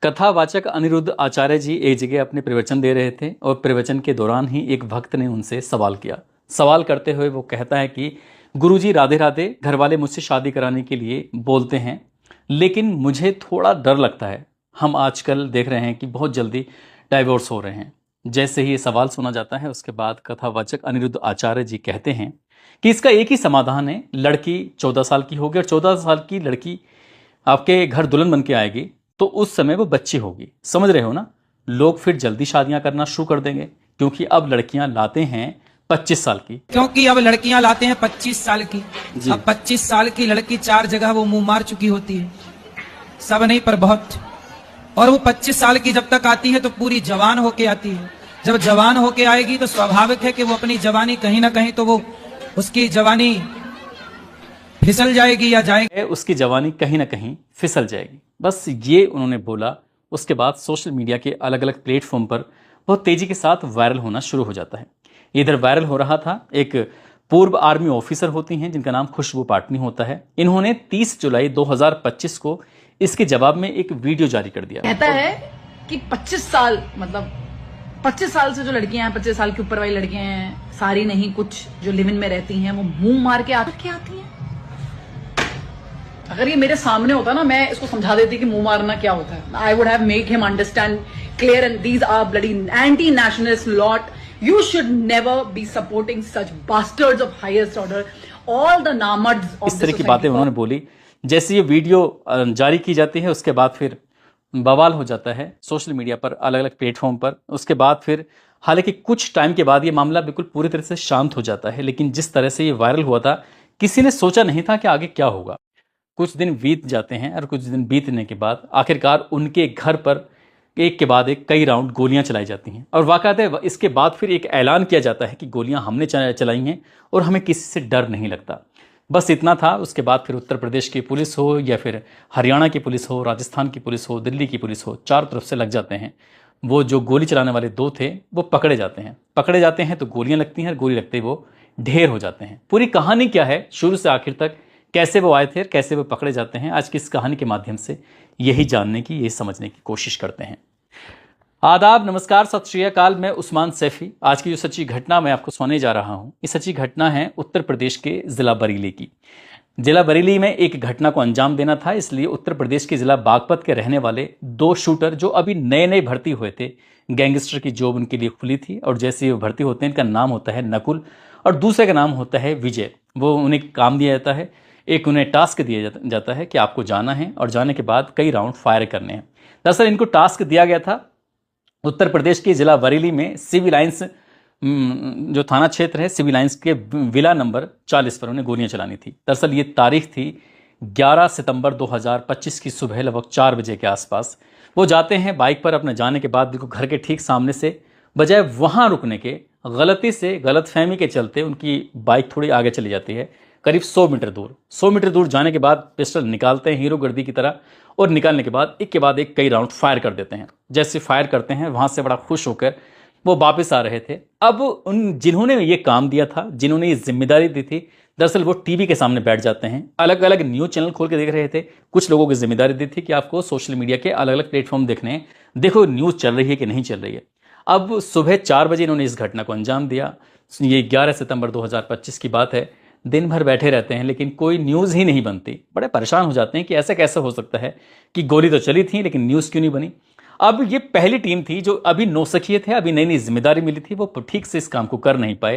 कथावाचक अनिरुद्ध आचार्य जी एक जगह अपने प्रवचन दे रहे थे और प्रवचन के दौरान ही एक भक्त ने उनसे सवाल किया। सवाल करते हुए वो कहता है कि गुरुजी राधे राधे, घर वाले मुझसे शादी कराने के लिए बोलते हैं, लेकिन मुझे थोड़ा डर लगता है। हम आजकल देख रहे हैं कि बहुत जल्दी डाइवोर्स हो रहे हैं। जैसे ही ये सवाल सुना जाता है उसके बाद कथावाचक अनिरुद्ध आचार्य जी कहते हैं कि इसका एक ही समाधान है, लड़की 14 साल की होगी और 14 साल की लड़की आपके घर दुल्हन बन के आएगी तो उस समय वो बच्ची होगी। समझ रहे हो ना? लोग फिर जल्दी शादियां करना शुरू कर देंगे क्योंकि अब लड़कियां लाते हैं 25 साल की। क्योंकि अब लड़कियां लाते हैं 25 साल की। अब 25 साल की लड़की 4 जगह वो मुंह मार चुकी होती है, सब नहीं पर बहुत। और वो 25 साल की जब तक आती है तो पूरी जवान होके आती है। जब जवान होके आएगी तो स्वाभाविक है कि वो अपनी जवानी कहीं ना कहीं तो वो उसकी जवानी फिसल जाएगी या जाएगी, उसकी जवानी कहीं ना कहीं फिसल जाएगी। बस ये उन्होंने बोला। उसके बाद सोशल मीडिया के अलग अलग प्लेटफॉर्म पर बहुत तेजी के साथ वायरल होना शुरू हो जाता है। इधर वायरल हो रहा था, एक पूर्व आर्मी ऑफिसर होती हैं जिनका नाम खुशबू पाटनी होता है। इन्होंने 30 जुलाई 2025 को इसके जवाब में एक वीडियो जारी कर दिया। कहता है कि 25 साल मतलब 25 साल से जो लड़कियां हैं, 25 साल के ऊपर वाली लड़कियां हैं, सारी नहीं, कुछ जो लिव इन में रहती हैं वो मुंह मार के आती हैं। अगर ये मेरे सामने होता ना, मैं इसको समझा देती कि मुंह मारना क्या होता है। I would have made him understand clear and these are bloody anti nationalist lot. You should never be supporting such bastards of highest order, all the नामर्ड्स ऑफ इस तरह की बातें उन्होंने बोली। जैसे ये वीडियो जारी की जाती है उसके बाद फिर बवाल हो जाता है सोशल मीडिया पर, अलग अलग प्लेटफॉर्म पर। उसके बाद फिर हालांकि कुछ टाइम के बाद ये मामला बिल्कुल पूरी तरह से शांत हो जाता है, लेकिन जिस तरह से ये वायरल हुआ था किसी ने सोचा नहीं था कि आगे क्या होगा। कुछ दिन बीत जाते हैं और कुछ दिन बीतने के बाद आखिरकार उनके घर पर एक के बाद एक कई राउंड गोलियां चलाई जाती हैं और वाक़ात इसके बाद फिर एक ऐलान किया जाता है कि गोलियां हमने चलाई हैं और हमें किसी से डर नहीं लगता। बस इतना था। उसके बाद फिर उत्तर प्रदेश की पुलिस हो या फिर हरियाणा की पुलिस हो, राजस्थान की पुलिस हो, दिल्ली की पुलिस हो, चारों तरफ से लग जाते हैं। वो जो गोली चलाने वाले दो थे वो पकड़े जाते हैं तो गोलियां लगती हैं और गोली लगते ही वो ढेर हो जाते हैं। पूरी कहानी क्या है शुरू से आखिर तक, कैसे वो आए थे, कैसे वो पकड़े जाते हैं, आज की इस कहानी के माध्यम से यही जानने की, यही समझने की कोशिश करते हैं। आदाब, नमस्कार, सत श्री अकाल। मैं उस्मान सैफी। आज की जो सच्ची घटना मैं आपको सुनाने जा रहा हूं, ये सच्ची घटना है उत्तर प्रदेश के जिला बरेली की। जिला बरेली में एक घटना को अंजाम देना था, इसलिए उत्तर प्रदेश के जिला बागपत के रहने वाले 2 शूटर जो अभी नए नए भर्ती हुए थे, गैंगस्टर की जॉब उनके लिए खुली थी और जैसे वो भर्ती होते हैं, इनका नाम होता है नकुल और दूसरे का नाम होता है विजय। वो उन्हें काम दिया जाता है, एक उन्हें टास्क दिया जाता है कि आपको जाना है और जाने के बाद कई राउंड फायर करने हैं। दरअसल इनको टास्क दिया गया था उत्तर प्रदेश के जिला बरेली में सिविल लाइंस जो थाना क्षेत्र है, सिविल लाइंस के विला नंबर 40 पर उन्हें गोलियां चलानी थी। दरअसल ये तारीख थी 11 सितंबर 2025 की सुबह लगभग 4 बजे के आसपास। वो जाते हैं बाइक पर, अपने जाने के बाद बिल्कुल घर के ठीक सामने से, बजाय वहां रुकने के गलती से, गलतफहमी के चलते उनकी बाइक थोड़ी आगे चली जाती है, करीब 100 मीटर दूर जाने के बाद पिस्टल निकालते हैं हीरो गर्दी की तरह और निकालने के बाद एक के बाद एक कई राउंड फायर कर देते हैं। जैसे फायर करते हैं वहां से बड़ा खुश होकर वो वापस आ रहे थे। अब उन जिन्होंने ये काम दिया था, जिन्होंने ये जिम्मेदारी दी थी, दरअसल वो टीवी के सामने बैठ जाते हैं, अलग अलग न्यूज चैनल खोल के देख रहे थे। कुछ लोगों की जिम्मेदारी दी थी कि आपको सोशल मीडिया के अलग अलग प्लेटफॉर्म देखने हैं, देखो न्यूज चल रही है कि नहीं चल रही है। अब सुबह 4 बजे इन्होंने इस घटना को अंजाम दिया। ये 11 सितंबर 2025 की बात है। दिन भर बैठे रहते हैं लेकिन कोई न्यूज़ ही नहीं बनती। बड़े परेशान हो जाते हैं कि ऐसा कैसे हो सकता है कि गोली तो चली थी लेकिन न्यूज़ क्यों नहीं बनी। अब ये पहली टीम थी जो अभी नौसिखिए थे, अभी नई नई जिम्मेदारी मिली थी, वो ठीक से इस काम को कर नहीं पाए।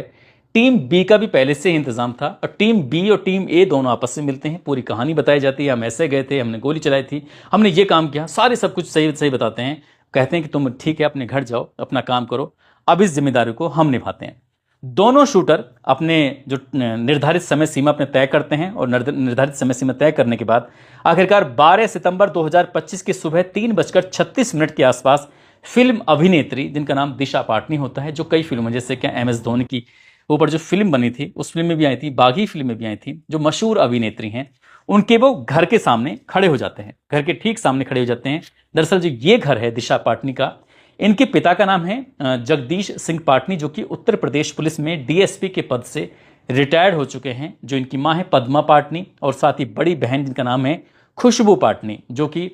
टीम बी का भी पहले से ही इंतजाम था और टीम बी और टीम ए दोनों आपस में मिलते हैं, पूरी कहानी बताई जाती है। हम ऐसे गए थे, हमने गोली चलाई थी, हमने ये काम किया, सारे सब कुछ सही सही बताते हैं। कहते हैं कि तुम ठीक है, अपने घर जाओ, अपना काम करो, अब इस जिम्मेदारी को हम निभाते हैं। दोनों शूटर अपने जो निर्धारित समय सीमा अपने तय करते हैं और निर्धारित समय सीमा तय करने के बाद आखिरकार 12 सितंबर 2025 की सुबह 3:36 के आसपास फिल्म अभिनेत्री जिनका नाम दिशा पाटनी होता है, जो कई फिल्मों जैसे कि MS धोनी की ऊपर जो फिल्म बनी थी उस फिल्म में भी आई थी, बागी फिल्म में भी आई थी, जो मशहूर अभिनेत्री हैं, उनके वो घर के सामने खड़े हो जाते हैं, घर के ठीक सामने खड़े हो जाते हैं। दरअसल जो ये घर है दिशा पाटनी का, इनके पिता का नाम है जगदीश सिंह पाटनी, जो कि उत्तर प्रदेश पुलिस में DSP के पद से रिटायर्ड हो चुके हैं। जो इनकी मां है पद्मा पाटनी और साथ ही बड़ी बहन जिनका नाम है खुशबू पाटनी, जो कि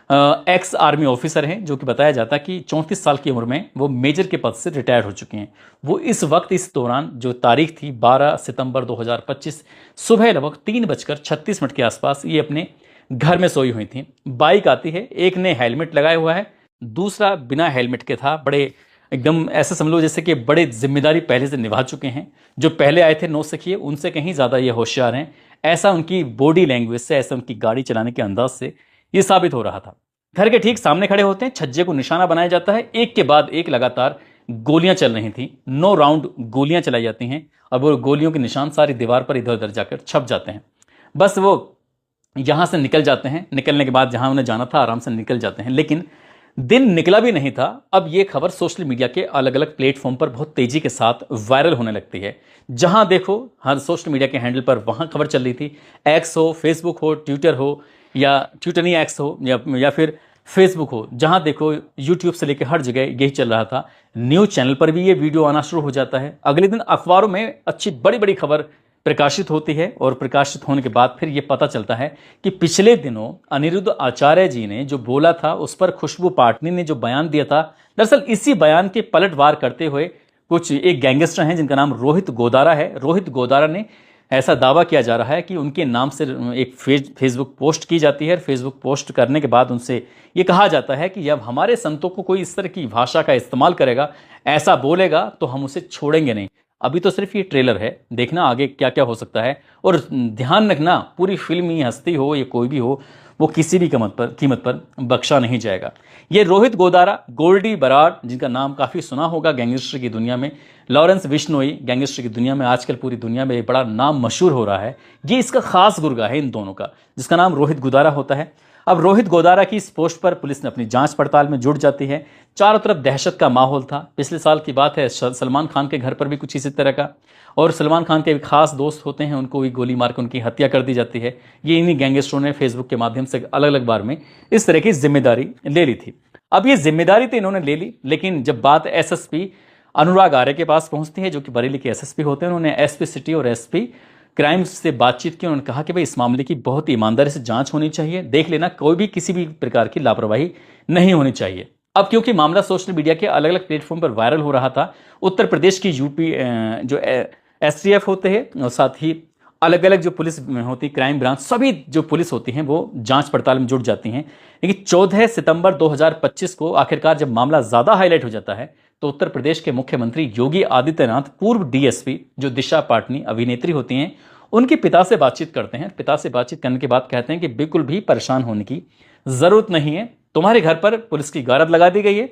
एक्स आर्मी ऑफिसर हैं, जो कि बताया जाता है कि 34 साल की उम्र में वो मेजर के पद से रिटायर हो चुके हैं। वो इस वक्त, इस दौरान जो तारीख थी 12 सितंबर 2025 सुबह लगभग 3:36 के आसपास ये अपने घर में सोई हुई थी। बाइक आती है, एक ने हेलमेट लगाया हुआ है, दूसरा बिना हेलमेट के था। बड़े एकदम ऐसे समझ लो जैसे कि बड़े जिम्मेदारी पहले से निभा चुके हैं। जो पहले आए थे नौसिखिए, उनसे कहीं ज़्यादा ये होशियार हैं, ऐसा उनकी बॉडी लैंग्वेज से, ऐसा उनकी गाड़ी चलाने के अंदाज से ये साबित हो रहा था। घर के ठीक सामने खड़े होते हैं, छज्जे को निशाना बनाया जाता है, एक के बाद एक लगातार गोलियां चल रही थी। 9 राउंड गोलियां चलाई जाती हैं और वो गोलियों के निशान सारी दीवार पर इधर उधर जाकर छप जाते हैं। बस वो यहां से निकल जाते हैं, निकलने के बाद जहां उन्हें जाना था आराम से निकल जाते हैं। लेकिन दिन निकला भी नहीं था, अब ये खबर सोशल मीडिया के अलग अलग प्लेटफॉर्म पर बहुत तेजी के साथ वायरल होने लगती है। जहां देखो हर सोशल मीडिया के हैंडल पर वहां खबर चल रही थी। एक्स हो, फेसबुक हो, ट्विटर हो, या ट्विटर नहीं एक्स हो, या फिर फेसबुक हो, जहां देखो यूट्यूब से लेकर हर जगह यही चल रहा था। न्यूज चैनल पर भी ये वीडियो आना शुरू हो जाता है। अगले दिन अखबारों में अच्छी बड़ी बड़ी खबर प्रकाशित होती है और प्रकाशित होने के बाद फिर ये पता चलता है कि पिछले दिनों अनिरुद्ध आचार्य जी ने जो बोला था, उस पर खुशबू पाटनी ने जो बयान दिया था, दरअसल इसी बयान के पलटवार करते हुए कुछ एक गैंगस्टर हैं जिनका नाम रोहित गोदारा है। रोहित गोदारा ने ऐसा दावा किया जा रहा है कि उनके नाम से एक फेसबुक पोस्ट की जाती है। फेसबुक पोस्ट करने के बाद उनसे ये कहा जाता है कि जब हमारे संतों को कोई इस तरह की भाषा का इस्तेमाल करेगा, ऐसा बोलेगा, तो हम उसे छोड़ेंगे नहीं। अभी तो सिर्फ ये ट्रेलर है, देखना आगे क्या क्या हो सकता है। और ध्यान रखना, पूरी फिल्म ही हस्ती हो या कोई भी हो, वो किसी भी कीमत पर बख्शा नहीं जाएगा। ये रोहित गोदारा, गोल्डी बराड़, जिनका नाम काफ़ी सुना होगा गैंगस्टर की दुनिया में, लॉरेंस बिश्नोई गैंगस्टर की दुनिया में, आजकल पूरी दुनिया में एक बड़ा नाम मशहूर हो रहा है। ये इसका खास गुर्गा है इन दोनों का, जिसका नाम रोहित गोदारा होता है। अब रोहित गोदारा की इस पोस्ट पर पुलिस ने अपनी जांच पड़ताल में जुट जाती है। चारों तरफ दहशत का माहौल था। पिछले साल की बात है, सलमान खान के घर पर भी कुछ इसी तरह का, और सलमान खान के खास दोस्त होते हैं, उनको भी गोली मार कर उनकी हत्या कर दी जाती है। ये इन्हीं गैंगस्टरों ने फेसबुक के माध्यम से अलग अलग बार में इस तरह की जिम्मेदारी ले ली थी। अब ये जिम्मेदारी तो इन्होंने ले ली, लेकिन जब बात एसएसपी अनुराग आर्य के पास पहुंचती है, जो कि बरेली के एसएसपी होते हैं, उन्होंने एसपी सिटी और एसपी क्राइम से बातचीत की। उन्होंने कहा कि भाई इस मामले की बहुत ईमानदारी से जांच होनी चाहिए, देख लेना कोई भी किसी भी प्रकार की लापरवाही नहीं होनी चाहिए। अब क्योंकि मामला सोशल मीडिया के अलग अलग प्लेटफॉर्म पर वायरल हो रहा था, उत्तर प्रदेश की यूपी जो एसटीएफ होते हैं और साथ ही अलग अलग जो पुलिस होती, क्राइम ब्रांच, सभी जो पुलिस होती हैं वो जांच पड़ताल में जुट जाती हैं। लेकिन 14 सितंबर 2025 को आखिरकार जब मामला ज़्यादा हाईलाइट हो जाता है, तो उत्तर प्रदेश के मुख्यमंत्री योगी आदित्यनाथ पूर्व डीएसपी जो दिशा पाटनी अभिनेत्री होती हैं, उनके पिता से बातचीत करते हैं। पिता से बातचीत करने के बाद कहते हैं कि बिल्कुल भी परेशान होने की ज़रूरत नहीं है, तुम्हारे घर पर पुलिस की गारद लगा दी गई है,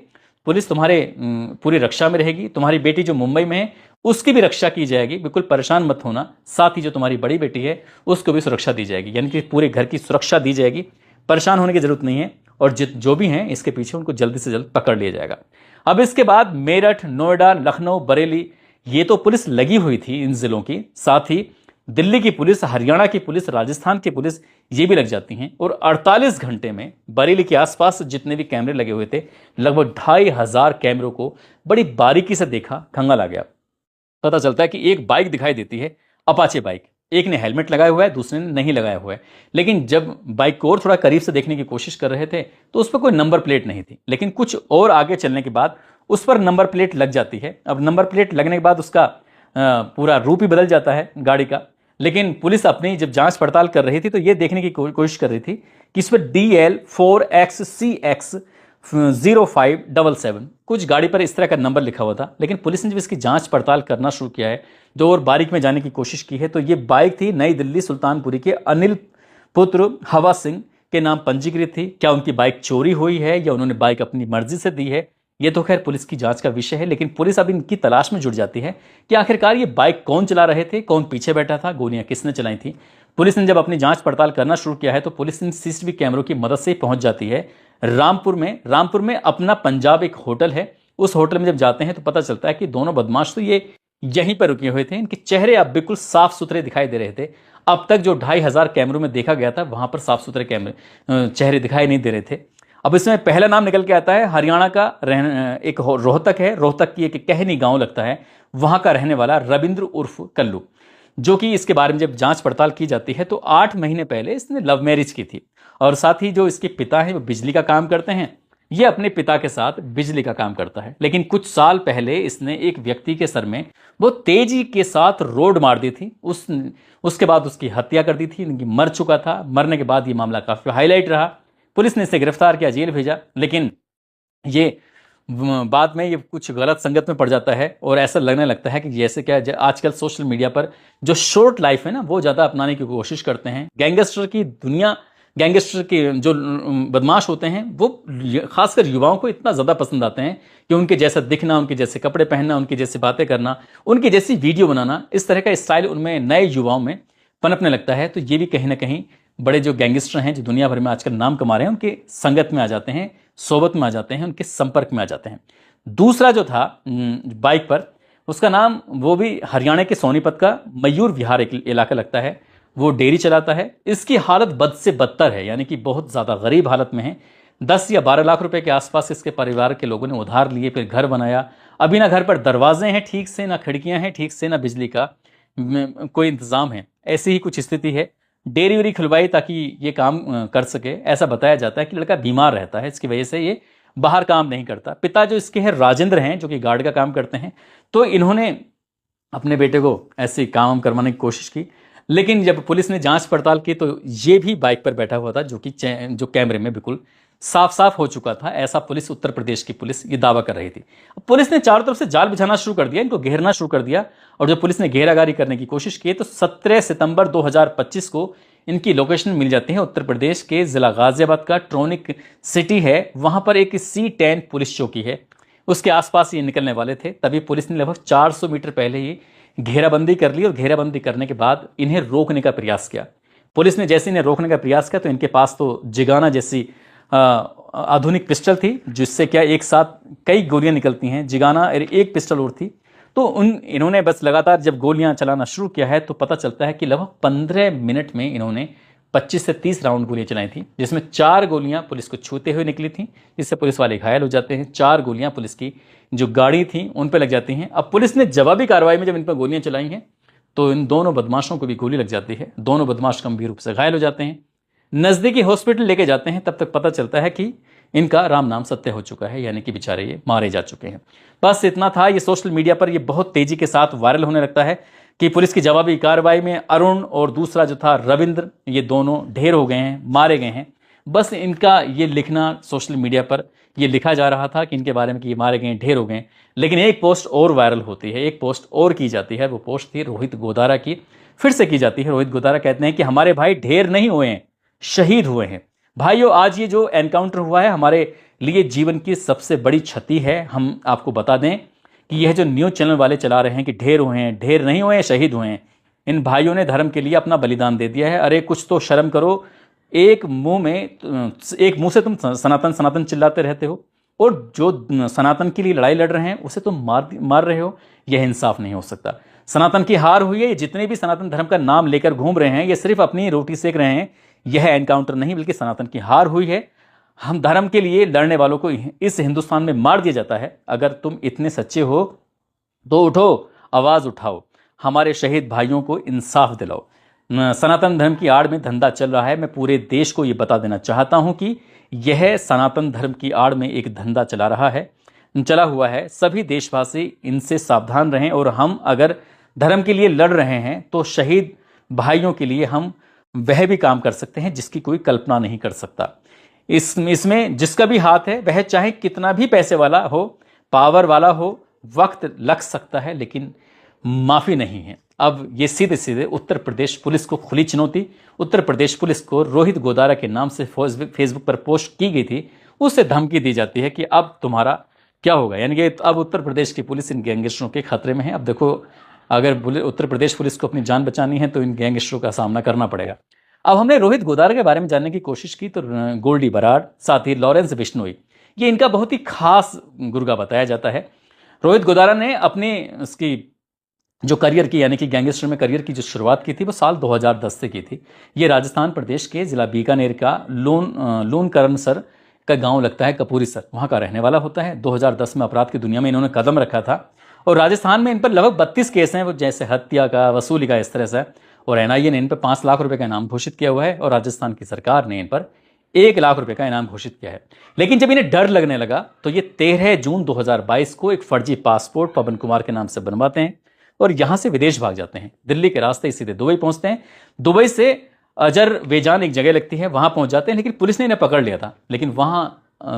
पुलिस तुम्हारे पूरी रक्षा में रहेगी, तुम्हारी बेटी जो मुंबई में है उसकी भी रक्षा की जाएगी, बिल्कुल परेशान मत होना। साथ ही जो तुम्हारी बड़ी बेटी है उसको भी सुरक्षा दी जाएगी, यानी कि पूरे घर की सुरक्षा दी जाएगी, परेशान होने की जरूरत नहीं है। और जो भी हैं इसके पीछे उनको जल्दी से जल्द पकड़ लिया जाएगा। अब इसके बाद मेरठ, नोएडा, लखनऊ, बरेली, ये तो पुलिस लगी हुई थी इन जिलों की, साथ ही दिल्ली की पुलिस, हरियाणा की पुलिस, राजस्थान की पुलिस, ये भी लग जाती हैं। और 48 घंटे में बरेली के आसपास जितने भी कैमरे लगे हुए थे, लगभग 2500 कैमरों को बड़ी बारीकी से देखा, खंगाल आ गया। पता चलता है कि एक बाइक दिखाई देती है, अपाचे बाइक, एक ने हेलमेट लगाया हुआ है, दूसरे ने नहीं लगाया हुआ है। लेकिन जब बाइक को और थोड़ा करीब से देखने की कोशिश कर रहे थे तो उस पर कोई नंबर प्लेट नहीं थी। लेकिन कुछ और आगे चलने के बाद उस पर नंबर प्लेट लग जाती है। अब नंबर प्लेट लगने के बाद उसका पूरा रूप ही बदल जाता है गाड़ी का। लेकिन पुलिस अपनी जब जांच पड़ताल कर रही थी तो ये देखने की कोशिश कर रही थी कि इस पर DL4XCX 0577 कुछ गाड़ी पर इस तरह का नंबर लिखा हुआ था। लेकिन पुलिस ने जब इसकी जांच पड़ताल करना शुरू किया है, जो और बारीक में जाने की कोशिश की है, तो ये बाइक थी नई दिल्ली सुल्तानपुरी के अनिल पुत्र हवा सिंह के नाम पंजीकृत थी। क्या उनकी बाइक चोरी हुई है या उन्होंने बाइक अपनी मर्जी से दी है, ये तो खैर पुलिस की जांच का विषय है। लेकिन पुलिस अब इनकी तलाश में जुट जाती है कि आखिरकार ये बाइक कौन चला रहे थे, कौन पीछे बैठा था, गोलियां किसने चलाई थी। पुलिस ने जब अपनी जांच पड़ताल करना शुरू किया है तो पुलिस इन सीसीटीवी कैमरों की मदद से पहुंच जाती है रामपुर में अपना पंजाब एक होटल है। उस होटल में जब जाते हैं तो पता चलता है कि दोनों बदमाश तो ये यहीं पर रुके हुए थे। इनके चेहरे अब बिल्कुल साफ सुथरे दिखाई दे रहे थे। अब तक जो 2500 कैमरों में देखा गया था वहां पर साफ सुथरे चेहरे दिखाई नहीं दे रहे थे। अब इसमें पहला नाम निकल के आता है हरियाणा का एक रोहतक है, रोहतक की एक कहनी गांव लगता है, वहां का रहने वाला रविंद्र उर्फ कल्लू, जो कि इसके बारे में जब जांच पड़ताल की जाती है तो 8 महीने पहले इसने लव मैरिज की थी और साथ ही जो इसके पिता हैं वो बिजली का काम करते हैं, ये अपने पिता के साथ बिजली का काम करता है। लेकिन कुछ साल पहले इसने एक व्यक्ति के सर में वो तेजी के साथ रोड मार दी थी, उसके बाद उसकी हत्या कर दी थी, मर चुका था। मरने के बाद ये मामला काफी हाईलाइट रहा, पुलिस ने इसे गिरफ्तार किया, जेल भेजा। लेकिन ये बाद में ये कुछ गलत संगत में पड़ जाता है और ऐसा लगने लगता है कि जैसे क्या आजकल सोशल मीडिया पर जो शॉर्ट लाइफ है ना वो ज़्यादा अपनाने की कोशिश करते हैं। गैंगस्टर की दुनिया, गैंगस्टर के जो बदमाश होते हैं वो खासकर युवाओं को इतना ज़्यादा पसंद आते हैं कि उनके जैसा दिखना, उनके जैसे कपड़े पहनना, उनकी जैसी बातें करना, उनकी जैसी वीडियो बनाना, इस तरह का स्टाइल उनमें नए युवाओं में पनपने लगता है। तो ये भी कहीं ना कहीं बड़े जो गैंगस्टर हैं जो दुनिया भर में आजकल नाम कमा रहे हैं उनके संगत में आ जाते हैं, सोबत में आ जाते हैं, उनके संपर्क में आ जाते हैं। दूसरा जो था बाइक पर, उसका नाम वो भी हरियाणा के सोनीपत का मयूर विहार एक इलाका लगता है, वो डेयरी चलाता है। इसकी हालत बद से बदतर है, यानी कि बहुत ज़्यादा गरीब हालत में है। 10 या 12 लाख रुपए के आसपास इसके परिवार के लोगों ने उधार लिए, फिर घर बनाया। अभी ना घर पर दरवाजे हैं ठीक से, ना खिड़कियां हैं ठीक से, ना बिजली का कोई इंतजाम है। ऐसी ही कुछ स्थिति है। डेयरी वेरी खुलवाई ताकि ये काम कर सके। ऐसा बताया जाता है कि लड़का बीमार रहता है, इसकी वजह से ये बाहर काम नहीं करता। पिता जो इसके हैं राजेंद्र हैं, जो कि गार्ड का काम करते हैं। तो इन्होंने अपने बेटे को ऐसे काम करवाने की कोशिश की, लेकिन जब पुलिस ने जांच पड़ताल की तो ये भी बाइक पर बैठा हुआ था, जो कि जो कैमरे में बिल्कुल साफ साफ हो चुका था। ऐसा पुलिस, उत्तर प्रदेश की पुलिस ये दावा कर रही थी। पुलिस ने चारों तरफ से जाल बिछाना शुरू कर दिया, इनको घेरना शुरू कर दिया। और जब पुलिस ने घेरागारी करने की कोशिश की तो 17 सितंबर 2025 को इनकी लोकेशन मिल जाती है। उत्तर प्रदेश के जिला गाजियाबाद का ट्रोनिक सिटी है, वहां पर एक C10 पुलिस चौकी है, उसके आसपास ये निकलने वाले थे। तभी पुलिस ने लगभग 400 मीटर पहले ही घेराबंदी कर ली और घेराबंदी करने के बाद इन्हें रोकने का प्रयास किया। पुलिस ने जैसे इन्हें रोकने का प्रयास किया तो इनके पास तो जिगाना जैसी आधुनिक पिस्टल थी, जिससे क्या एक साथ कई गोलियां निकलती हैं। जिगाना और एक पिस्टल और थी। तो इन्होंने बस लगातार जब गोलियां चलाना शुरू किया है तो पता चलता है कि लगभग 15 मिनट में इन्होंने 25 से 30 राउंड गोलियां चलाई थी, जिसमें 4 गोलियां पुलिस को छूते हुए निकली थी, जिससे पुलिस वाले घायल हो जाते हैं। 4 गोलियां पुलिस की जो गाड़ी थी उन पर लग जाती हैं। अब पुलिस ने जवाबी कार्रवाई में जब इन पर गोलियां चलाई हैं तो इन दोनों बदमाशों को भी गोली लग जाती है। दोनों बदमाश गंभीर रूप से घायल हो जाते हैं। नजदीकी हॉस्पिटल लेके जाते हैं, तब तक पता चलता है कि इनका राम नाम सत्य हो चुका है, यानी कि बेचारे ये मारे जा चुके हैं। बस इतना था। ये सोशल मीडिया पर ये बहुत तेजी के साथ वायरल होने लगता है कि पुलिस की जवाबी कार्रवाई में अरुण और दूसरा जो था रविंद्र, ये दोनों ढेर हो गए हैं, मारे गए हैं। बस इनका ये लिखना सोशल मीडिया पर ये लिखा जा रहा था कि इनके बारे में कि ये मारे गए, ढेर हो गए। लेकिन एक पोस्ट और वायरल होती है, एक पोस्ट और की जाती है। वो पोस्ट थी रोहित गोदारा की, फिर से की जाती है। रोहित गोदारा कहते हैं कि हमारे भाई ढेर नहीं हुए हैं, शहीद हुए हैं। भाइयों, आज ये जो एनकाउंटर हुआ है हमारे लिए जीवन की सबसे बड़ी क्षति है। हम आपको बता दें कि यह जो न्यूज़ चैनल वाले चला रहे हैं कि ढेर हुए हैं, ढेर नहीं हुए हैं, शहीद हुए हैं, इन भाइयों ने धर्म के लिए अपना बलिदान दे दिया है। अरे कुछ तो शर्म करो। एक मुंह से तुम सनातन सनातन चिल्लाते रहते हो और जो सनातन के लिए लड़ाई लड़ रहे हैं उसे तुम मार रहे हो। यह इंसाफ नहीं हो सकता। सनातन की हार हुई है। जितने भी सनातन धर्म का नाम लेकर घूम रहे हैं ये सिर्फ अपनी रोटी सेक रहे हैं। यह एनकाउंटर नहीं बल्कि सनातन की हार हुई है। हम धर्म के लिए लड़ने वालों को इस हिंदुस्तान में मार दिया जाता है। अगर तुम इतने सच्चे हो तो उठो, आवाज उठाओ, हमारे शहीद भाइयों को इंसाफ दिलाओ। सनातन धर्म की आड़ में धंधा चल रहा है। मैं पूरे देश को यह बता देना चाहता हूं कि यह सनातन धर्म की आड़ में एक धंधा चला हुआ है। सभी देशवासी इनसे सावधान रहें। और हम अगर धर्म के लिए लड़ रहे हैं तो शहीद भाइयों के लिए हम वह भी काम कर सकते हैं जिसकी कोई कल्पना नहीं कर सकता। इसमें जिसका भी हाथ है वह चाहे कितना भी पैसे वाला हो, पावर वाला हो, वक्त लग सकता है लेकिन माफी नहीं है। अब ये सीधे सीधे उत्तर प्रदेश पुलिस को खुली चुनौती। उत्तर प्रदेश पुलिस को रोहित गोदारा के नाम से फेसबुक पर पोस्ट की गई थी, उससे धमकी दी जाती है कि अब तुम्हारा क्या होगा। यानी कि अब उत्तर प्रदेश की पुलिस इन गैंगस्टरों के खतरे में है। अब देखो, अगर उत्तर प्रदेश पुलिस को अपनी जान बचानी है तो इन गैंगस्टरों का सामना करना पड़ेगा। अब हमने रोहित गोदारा के बारे में जानने की कोशिश की तो गोल्डी बराड़, साथ ही लॉरेंस बिश्नोई, ये इनका बहुत ही खास गुर्गा बताया जाता है। रोहित गोदारा ने अपनी उसकी जो करियर की, यानी कि गैंगस्टर में करियर की जो शुरुआत की थी वो साल 2010 से की थी। ये राजस्थान प्रदेश के जिला बीकानेर का लूनकरणसर का गांव लगता है, कपूरीसर, वहां का रहने वाला होता है। 2010 में अपराध की दुनिया में इन्होंने कदम रखा था और राजस्थान में इन पर लगभग 32 केस हैं, वो जैसे हत्या का, वसूली का, इस तरह से। और एनआईए ने इन पर 5 लाख रुपए का इनाम घोषित किया हुआ है और राजस्थान की सरकार ने इन पर 1 लाख रुपए का इनाम घोषित किया है। लेकिन जब इन्हें डर लगने लगा तो ये 13 जून 2022 को एक फर्जी पासपोर्ट पवन कुमार के नाम से बनवाते हैं और यहां से विदेश भाग जाते हैं। दिल्ली के रास्ते सीधे दुबई पहुंचते हैं। दुबई से अजरबैजान एक जगह लगती है, वहां पहुंच जाते हैं, लेकिन पुलिस ने इन्हें पकड़ लिया था। लेकिन वहां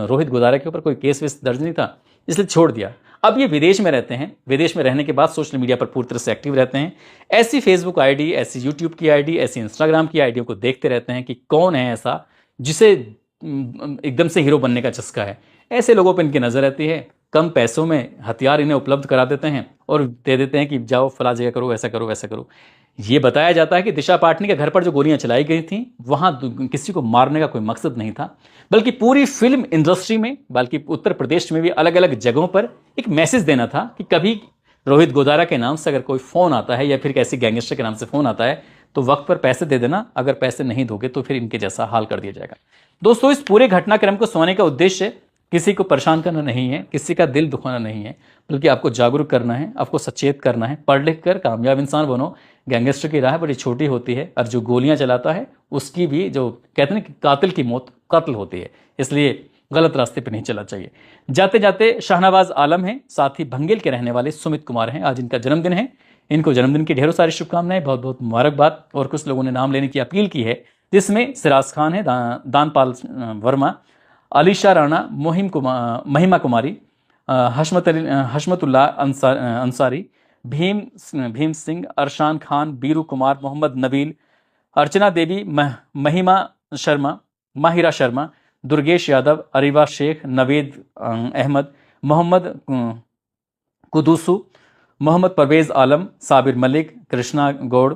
रोहित गोदारा के ऊपर कोई केस वेस दर्ज नहीं था, इसलिए छोड़ दिया। अब ये विदेश में रहते हैं। विदेश में रहने के बाद सोशल मीडिया पर पूरी तरह से एक्टिव रहते हैं। ऐसी फेसबुक आईडी, ऐसी यूट्यूब की आईडी, ऐसी इंस्टाग्राम की आईडियों को देखते रहते हैं कि कौन है ऐसा जिसे एकदम से हीरो बनने का चस्का है। ऐसे लोगों पर इनकी नजर रहती है। कम पैसों में हथियार इन्हें उपलब्ध करा देते हैं और दे देते हैं कि जाओ फला जगह करो, ऐसा करो, वैसा करो। ये बताया जाता है कि दिशा पाटनी के घर पर जो गोलियां चलाई गई थी वहां किसी को मारने का कोई मकसद नहीं था, बल्कि पूरी फिल्म इंडस्ट्री में, बल्कि उत्तर प्रदेश में भी अलग अलग जगहों पर एक मैसेज देना था कि कभी रोहित गोदारा के नाम से अगर कोई फोन आता है या फिर किसी गैंगस्टर के नाम से फोन आता है तो वक्त पर पैसे दे देना, अगर पैसे नहीं दोगे तो फिर इनके जैसा हाल कर दिया जाएगा। दोस्तों, इस पूरे घटनाक्रम को सुनाने का उद्देश्य किसी को परेशान करना नहीं है, किसी का दिल दुखाना नहीं है, बल्कि आपको जागरूक करना है, आपको सचेत करना है। पढ़ लिख कर कामयाब इंसान बनो। गैंगस्टर की राह बड़ी छोटी होती है और जो गोलियां चलाता है उसकी भी, जो कहते हैं कि कातिल की मौत कत्ल होती है, इसलिए गलत रास्ते पर नहीं चलना चाहिए। जाते जाते शाहनवाज आलम हैं, साथ ही भंगेल के रहने वाले सुमित कुमार हैं। आज इनका जन्मदिन है। इनको जन्मदिन की ढेरों सारी शुभकामनाएं, बहुत बहुत मुबारकबाद। और कुछ लोगों ने नाम लेने की अपील की है, जिसमें सिराज खान है, दानपाल वर्मा, अलीशा राणा, महिमा कुमारी, हशमतुल्लाह अंसारी, भीम सिंह, अरशान खान, बीरू कुमार, मोहम्मद नबील, अर्चना देवी, महिमा शर्मा, माहिरा शर्मा, दुर्गेश यादव, अरीबा शेख, नवेद अहमद, मोहम्मद कुदूसू, मोहम्मद परवेज आलम, साबिर मलिक, कृष्णा गौड़,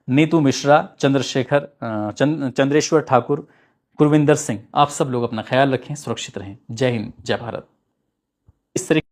नीतू मिश्रा, चंद्रेश्वर ठाकुर, गुरविंदर सिंह। आप सब लोग अपना ख्याल रखें, सुरक्षित रहें। जय हिंद, जय भारत। इस तरीके